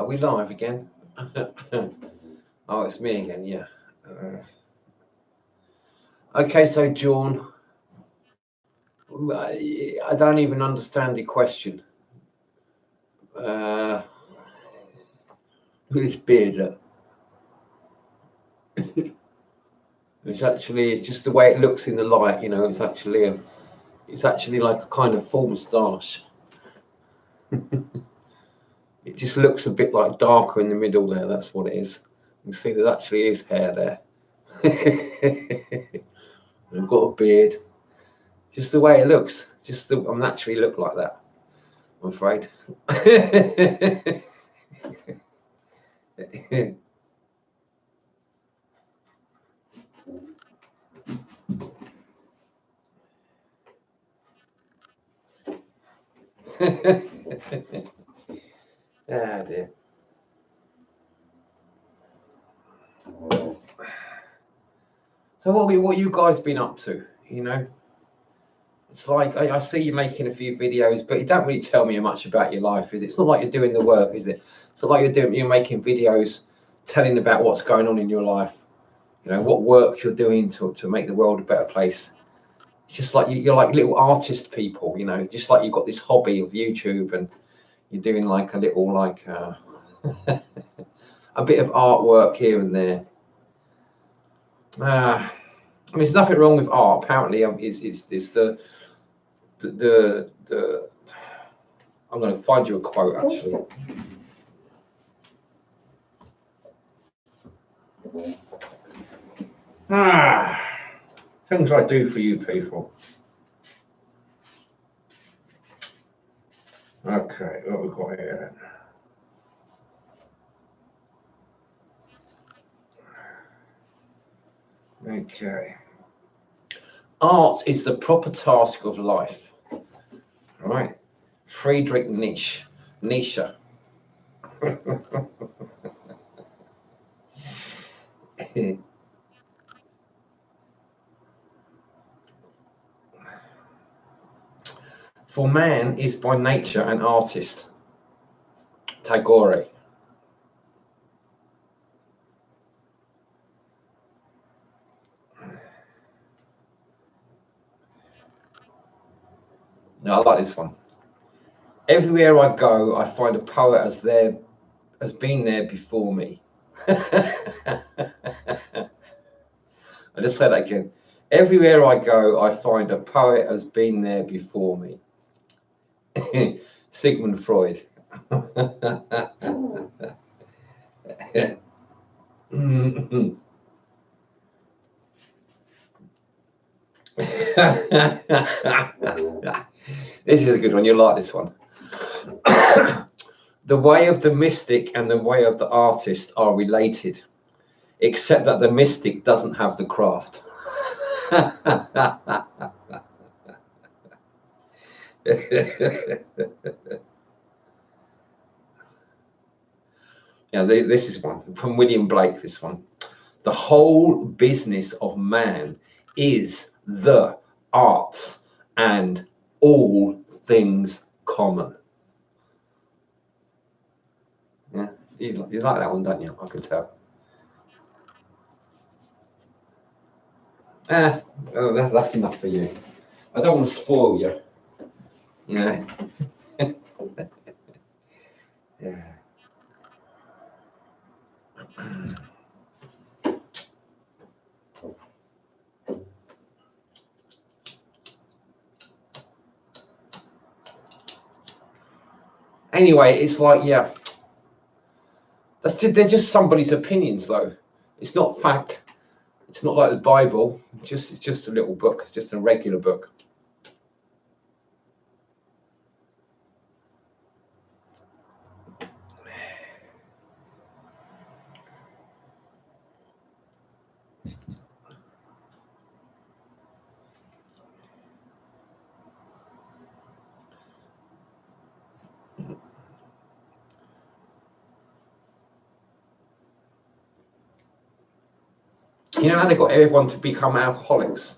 Are we live again? Oh, it's me again, yeah. Okay, so John, I don't even understand the question. Who's beard? It's just the way it looks in the light, you know. It's actually like a kind of full moustache. It just looks a bit like darker in the middle there. That's what it is. You can see there actually is hair there. I've got a beard. Just the way it looks. I naturally look like that, I'm afraid. Ah, dear. So what you guys been up to? You know, it's like I see you making a few videos, but you don't really tell me much about your life, is it? It's not like you're doing the work, is it? It's not like you're making videos telling about what's going on in your life. You know, what work you're doing to make the world a better place. It's just like you're like little artist people, you know, just like you've got this hobby of YouTube and you're doing like a little like a bit of artwork here and there. I mean, there's nothing wrong with art. Apparently, it's the I'm going to find you a quote actually. Things I do for you people. Okay, what we've got here then. Okay. Art is the proper task of life. All right. Friedrich Nietzsche. For man is by nature an artist. Tagore. Now, I like this one. Everywhere I go, I find a poet has been there before me. I just say that again. Everywhere I go, I find a poet has been there before me. Sigmund Freud. This is a good one. You'll like this one. The way of the mystic and the way of the artist are related, except that the mystic doesn't have the craft. Yeah, this is one from William Blake. This one. The whole business of man is the arts and all things common. Yeah, you like that one, don't you? I can tell. That's enough for you. I don't want to spoil you. You know. Yeah. Anyway, it's like, yeah, they're just somebody's opinions, though. It's not fact. It's not like the Bible. It's just a little book. It's just a regular book. You know how they got everyone to become alcoholics?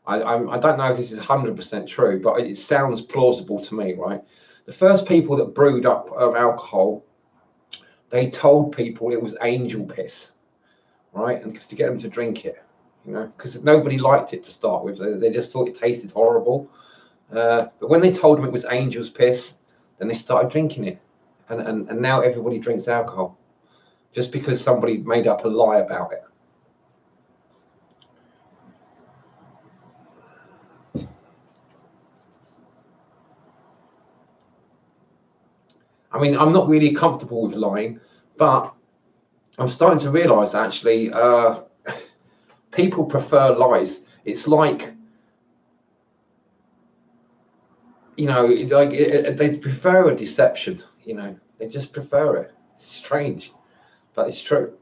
I don't know if this is 100% true, but it sounds plausible to me, right? The first people that brewed up alcohol they told people it was angel piss, right? And to get them to drink it, you know, because nobody liked it to start with. They just thought it tasted horrible. But when they told them it was angel's piss, then they started drinking it. And now everybody drinks alcohol just because somebody made up a lie about it. I mean, I'm not really comfortable with lying, but I'm starting to realize actually people prefer lies. It's like, you know, like they prefer a deception, you know, they just prefer it. It's strange, but it's true.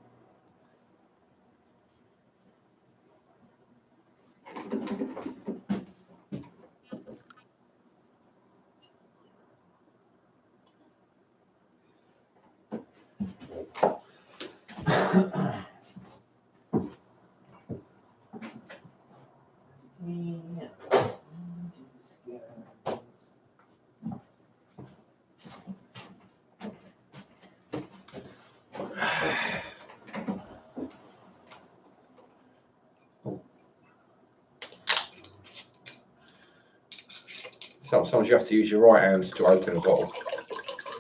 Sometimes you have to use your right hand to open a bottle,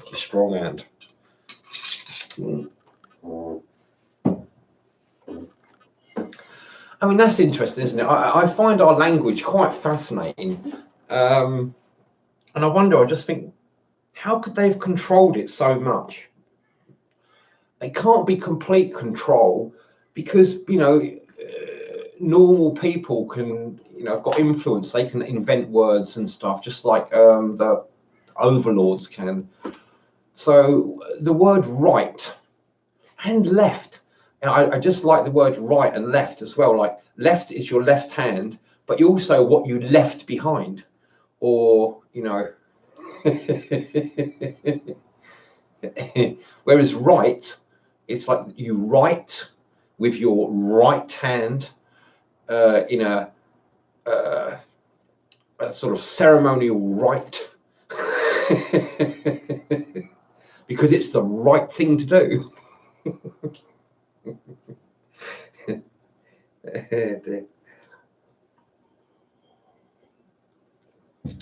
your strong hand. I mean, that's interesting, isn't it? I find our language quite fascinating. And I wonder, I just think, how could they have controlled it so much? They can't be complete control because, you know, normal people can, you know, have got influence. They can invent words and stuff, just like the overlords can. So the word right and left, and I just like the word right and left as well. Like left is your left hand, but also what you left behind, or, you know. Whereas right, it's like you write with your right hand in a sort of ceremonial rite because it's the right thing to do.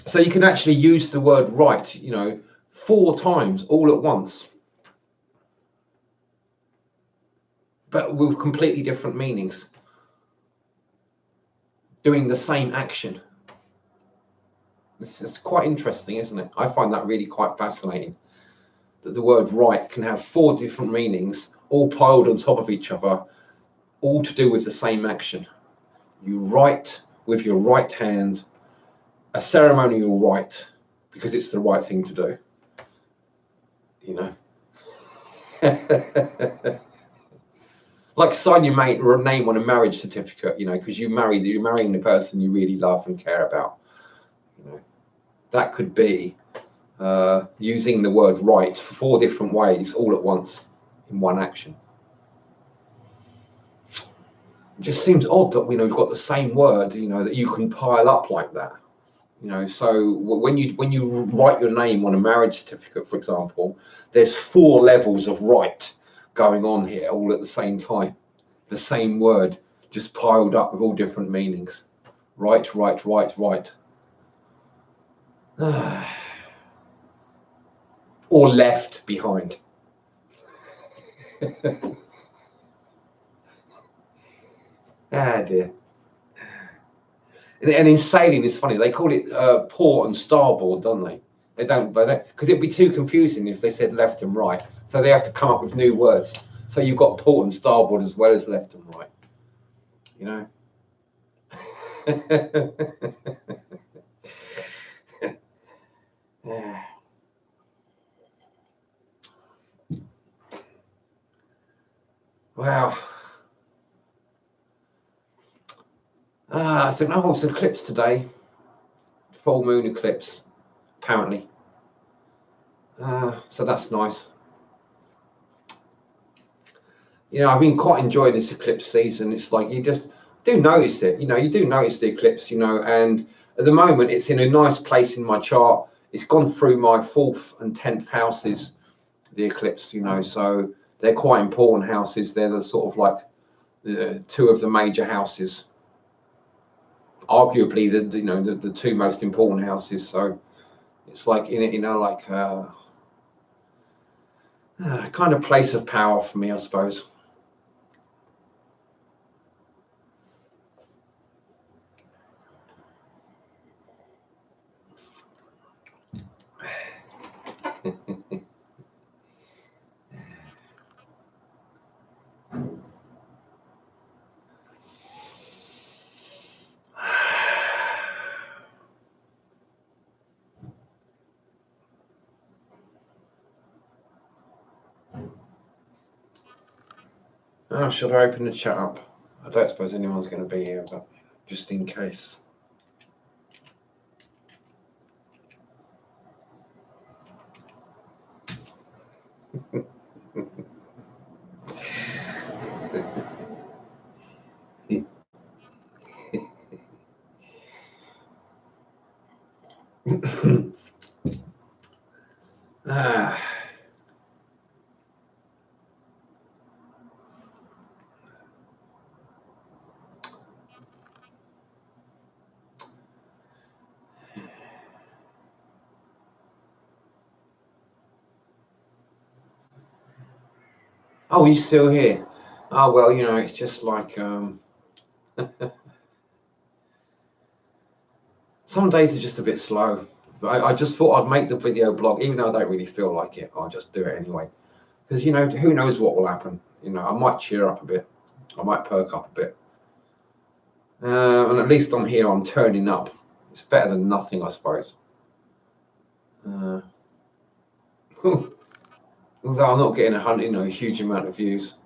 So you can actually use the word right, you know, 4 times all at once, but with completely different meanings, doing the same action. It's quite interesting, isn't it? I find that really quite fascinating, that the word right can have 4 different meanings, all piled on top of each other, all to do with the same action. You write with your right hand, a ceremonial rite, because it's the right thing to do, you know. Like sign your name on a marriage certificate, you know, because you're marrying the person you really love and care about. You know, that could be using the word right for 4 different ways all at once in one action. It just seems odd that, you know, we've got the same word, you know, that you can pile up like that. You know, so when you write your name on a marriage certificate, for example, there's 4 levels of right going on here all at the same time. The same word just piled up with all different meanings. Right, right, right, right. Or left behind. Ah, dear. And in sailing, it's funny, they call it port and starboard, don't they? They don't, because it'd be too confusing if they said left and right. So they have to come up with new words. So you've got port and starboard as well as left and right. You know? Wow. So it's an eclipse today. Full moon eclipse, apparently. So that's nice. You know, I've been quite enjoying this eclipse season. It's like you just do notice it. You know, you do notice the eclipse, you know, and at the moment it's in a nice place in my chart. It's gone through my 4th and 10th houses, the eclipse, you know, so they're quite important houses. They're the sort of like two of the major houses, arguably the two most important houses. So it's like like kind of place of power for me, I suppose. Oh, should I open the chat up? I don't suppose anyone's going to be here, but just in case. Oh, he's still here. Oh, well, it's just like some days are just a bit slow. But I just thought I'd make the video blog, even though I don't really feel like it. I'll just do it anyway. Because, who knows what will happen. I might cheer up a bit. I might perk up a bit. And at least I'm here, I'm turning up. It's better than nothing, I suppose. Although I'm not getting a huge amount of views.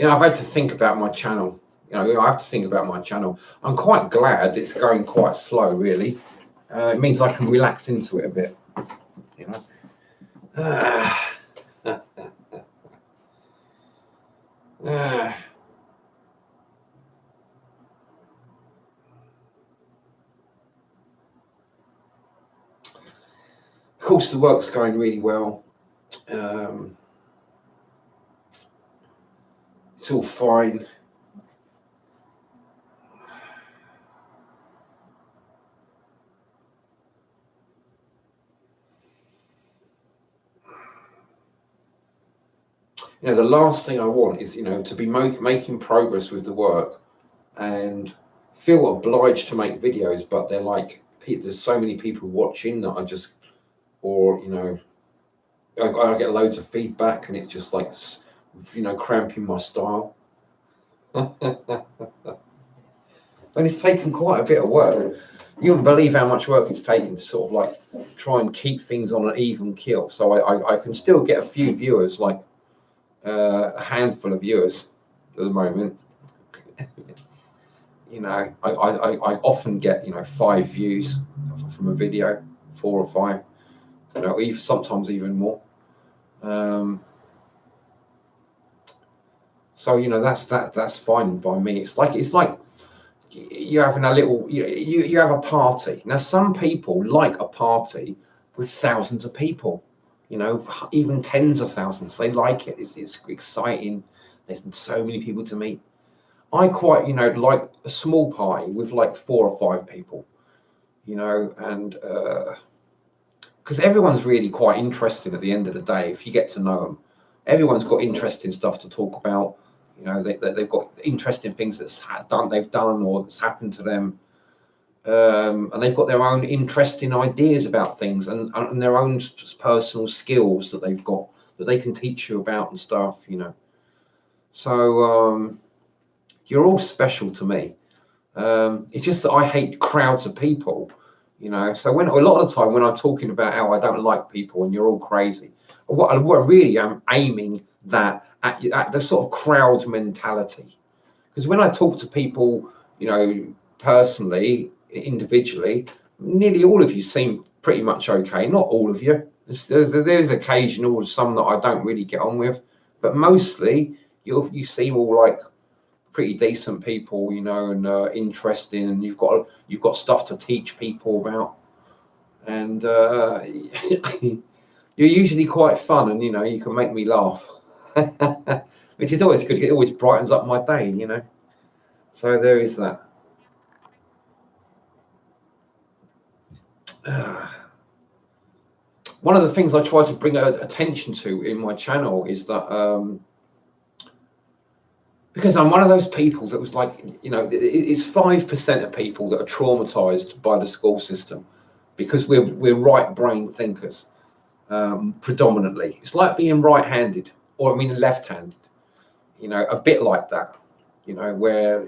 I've had to think about my channel. I have to think about my channel. I'm quite glad it's going quite slow, really. It means I can relax into it a bit. Of course, the work's going really well. It's all fine. The last thing I want is, to be making progress with the work and feel obliged to make videos, but they're like, there's so many people watching that I just, or, I get loads of feedback and it's just like, cramping my style. And it's taken quite a bit of work. You wouldn't believe how much work it's taken to sort of like try and keep things on an even keel. So I can still get a few viewers, like a handful of viewers at the moment. I often get 5 views from a video, 4 or 5, even sometimes even more. So that's fine by me. It's like you're having a little, you have a party. Now some people like a party with thousands of people, even tens of thousands. They like it. It's exciting. There's so many people to meet. I quite like a small party with like 4 or 5 people, and because everyone's really quite interesting at the end of the day. If you get to know them, everyone's got interesting stuff to talk about. They've got interesting things they've done or that's happened to them, and they've got their own interesting ideas about things and their own personal skills that they've got that they can teach you about and stuff. So you're all special to me. It's just that I hate crowds of people. So when a lot of the time when I'm talking about how I don't like people and you're all crazy, what I really am aiming that at the sort of crowd mentality. Because when I talk to people, personally, individually, nearly all of you seem pretty much okay. Not all of you. There's occasional some that I don't really get on with, but mostly you seem all like pretty decent people, and interesting, and you've got stuff to teach people about. and you're usually quite fun, and you can make me laugh, which is always good. It always brightens up my day, So there is that. One of the things I try to bring attention to in my channel is that because I'm one of those people that was like, it's 5% of people that are traumatized by the school system, because we're right-brain thinkers, predominantly. It's like being right-handed, or left-handed, a bit like that, where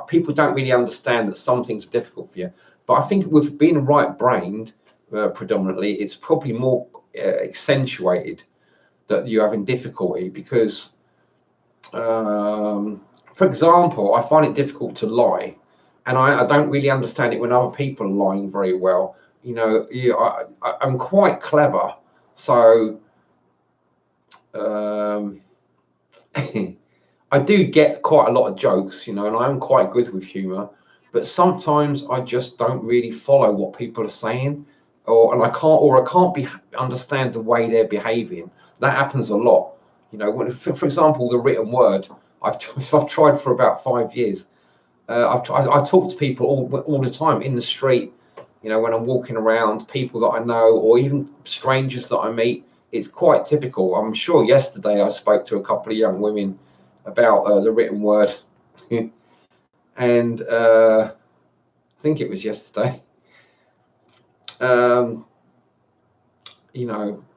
people don't really understand that something's difficult for you. But I think with being right-brained, predominantly, it's probably more accentuated that you're having difficulty, because for example, I find it difficult to lie, and I don't really understand it when other people are lying very well. I'm quite clever, so I do get quite a lot of jokes, and I am quite good with humor, but sometimes I just don't really follow what people are saying, and I can't understand the way they're behaving. That happens a lot. For example, the written word, I've tried for about 5 years. I talk to people all the time in the street, when I'm walking around, people that I know, or even strangers that I meet. It's quite typical. I'm sure yesterday I spoke to a couple of young women about the written word, and I think it was yesterday.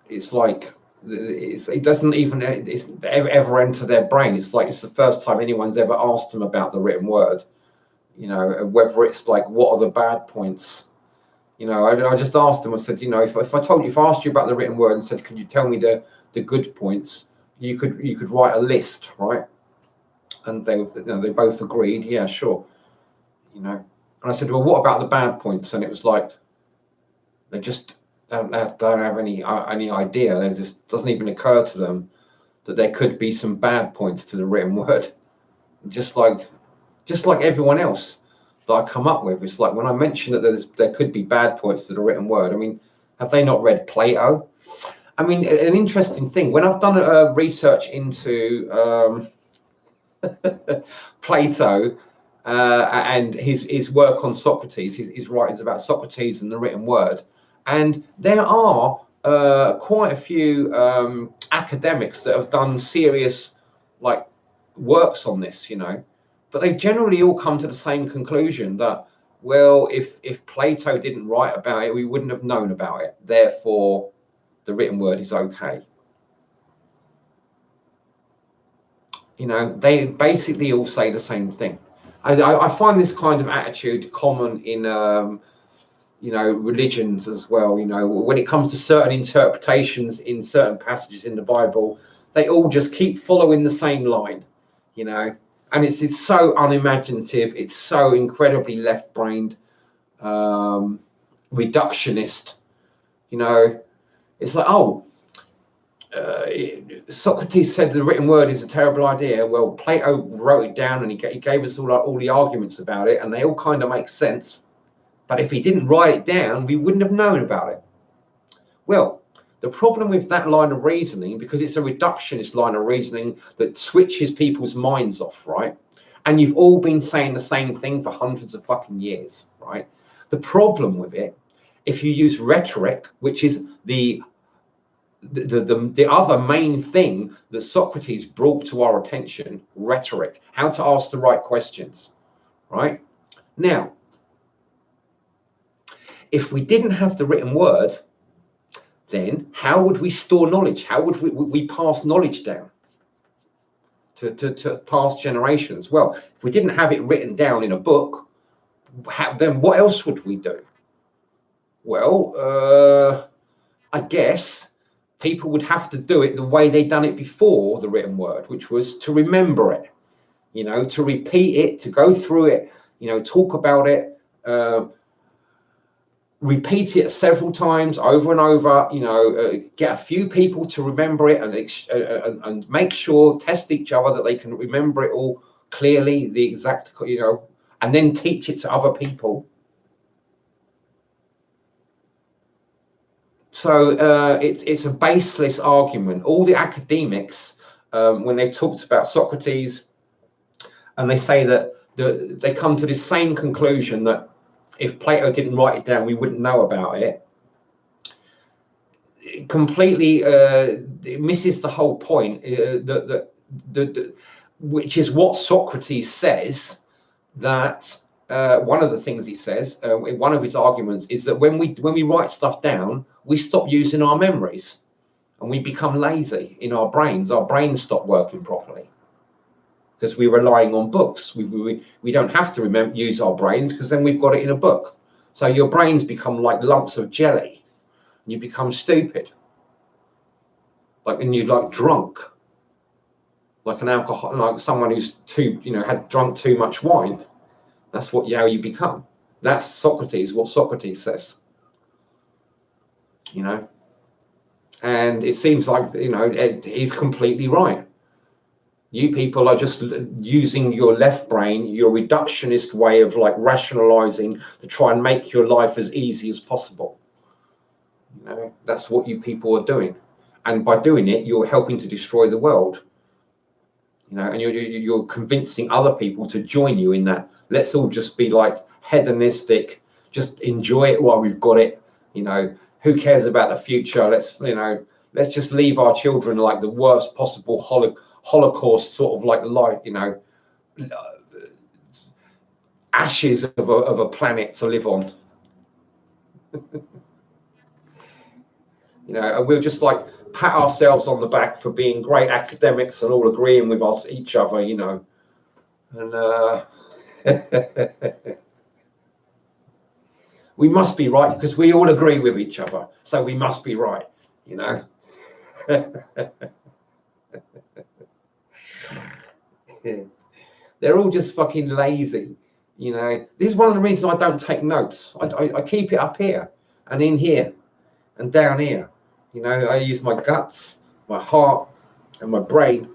It's like, it doesn't even ever enter their brain. It's like it's the first time anyone's ever asked them about the written word, whether it's like, what are the bad points. I just asked them. I said, if I asked you about the written word and said, could you tell me the good points, you could write a list, right? And they both agreed, yeah, sure. And I said, well, what about the bad points? And it was like, they just don't have any idea. It just doesn't even occur to them that there could be some bad points to the written word. Just like everyone else that I come up with, it's like when I mention that there could be bad points to the written word. Have they not read Plato? An interesting thing, when I've done research into Plato and his work on Socrates, his writings about Socrates and the written word, and there are quite a few academics that have done serious works on this, but they generally all come to the same conclusion that, well, if Plato didn't write about it, we wouldn't have known about it. Therefore, the written word is okay. They basically all say the same thing. I find this kind of attitude common in religions as well. When it comes to certain interpretations in certain passages in the Bible, they all just keep following the same line, and it's so unimaginative. It's so incredibly left-brained, reductionist. It's like, Socrates said the written word is a terrible idea. Well, Plato wrote it down, and he gave us all the arguments about it, and they all kind of make sense. But if he didn't write it down, we wouldn't have known about it. Well, the problem with that line of reasoning, because it's a reductionist line of reasoning that switches people's minds off, right? And you've all been saying the same thing for hundreds of fucking years, right? The problem with it, if you use rhetoric, which is the other main thing that Socrates brought to our attention, rhetoric, how to ask the right questions, right? Now, if we didn't have the written word, then how would we store knowledge? How would we pass knowledge down to past generations? Well, if we didn't have it written down in a book, then what else would we do? Well, I guess people would have to do it the way they done it before the written word, which was to remember it, to repeat it, to go through it, talk about it, repeat it several times over and over, get a few people to remember it, and make sure, test each other that they can remember it all clearly, the exact, and then teach it to other people. So it's a baseless argument. All the academics, when they've talked about Socrates, and they say that they come to the same conclusion that if Plato didn't write it down, we wouldn't know about it. It completely it misses the whole point, which is what Socrates says, that one of the things he says, one of his arguments, is that when we write stuff down, we stop using our memories and we become lazy in our brains. Our brains stop working properly because we're relying on books. We don't have to use our brains because then we've got it in a book. So your brains become like lumps of jelly. You become stupid, and you're like drunk, like an alcohol, like someone who's had drunk too much wine. That's how you become. That's Socrates, what Socrates says. And it seems like he's completely right. You people are just using your left brain, your reductionist way of rationalizing to try and make your life as easy as possible. That's what you people are doing, and by doing it, you're helping to destroy the world. And you're convincing other people to join you in that. Let's all just be hedonistic, just enjoy it while we've got it. Who cares about the future? Let's just leave our children the worst possible Holocaust sort of life, ashes of a planet to live on. And we'll just pat ourselves on the back for being great academics and all agreeing with each other, and we must be right because we all agree with each other, so we must be right, They're all just fucking lazy, This is one of the reasons I don't take notes. I keep it up here and in here and down here. I use my guts, my heart, and my brain,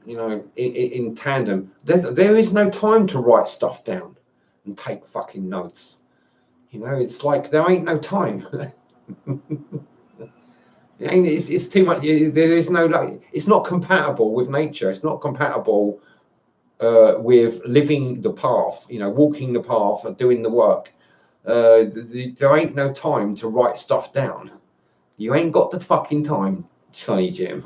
in tandem. There is no time to write stuff down and take fucking notes. It's like there ain't no time. It's too much. There is no it's not compatible with nature. It's not compatible with living the path. Walking the path or doing the work. There ain't no time to write stuff down. You ain't got the fucking time, Sonny Jim.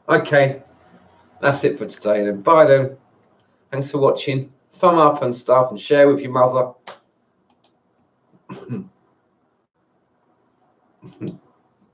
Okay, that's it for today then. Bye then. Thanks for watching. Thumb up and stuff, and share with your mother.